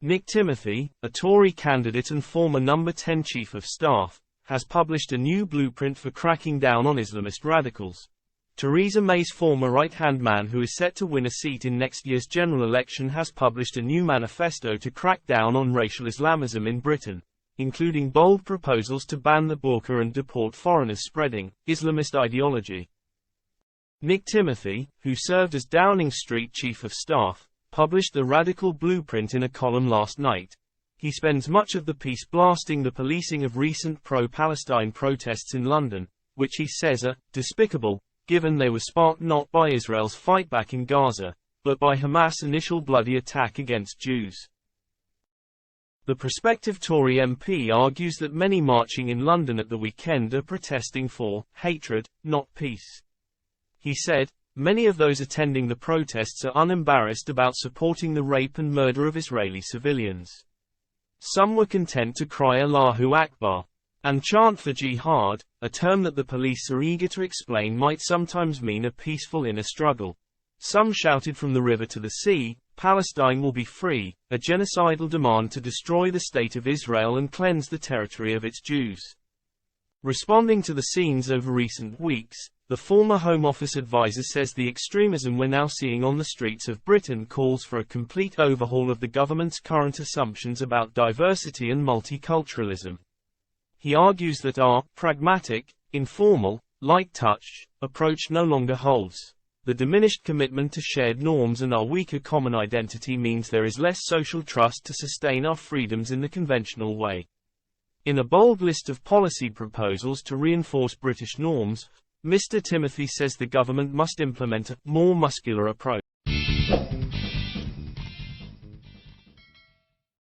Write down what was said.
Nick Timothy, a Tory candidate and former No. 10 Chief of Staff, has published a new blueprint for cracking down on Islamist radicals. Theresa May's former right-hand man, who is set to win a seat in next year's general election, has published a new manifesto to crack down on racial Islamism in Britain, including bold proposals to ban the burqa and deport foreigners spreading Islamist ideology. Nick Timothy, who served as Downing Street Chief of Staff, published the radical blueprint in a column last night. He spends much of the piece blasting the policing of recent pro-Palestine protests in London, which he says are despicable, given they were sparked not by Israel's fight back in Gaza, but by Hamas' initial bloody attack against Jews. The prospective Tory MP argues that many marching in London at the weekend are protesting for hatred, not peace. He said, "Many of those attending the protests are unembarrassed about supporting the rape and murder of Israeli civilians. Some were content to cry Allahu Akbar and chant for jihad, a term that the police are eager to explain might sometimes mean a peaceful inner struggle. Some shouted from the river to the sea, 'Palestine will be free,' a genocidal demand to destroy the state of Israel and cleanse the territory of its Jews." Responding to the scenes over recent weeks, the former Home Office advisor says the extremism we're now seeing on the streets of Britain calls for a complete overhaul of the government's current assumptions about diversity and multiculturalism. He argues that our pragmatic, informal, light touch approach no longer holds. The diminished commitment to shared norms and our weaker common identity means there is less social trust to sustain our freedoms in the conventional way. In a bold list of policy proposals to reinforce British norms, Mr. Timothy says the government must implement a more muscular approach.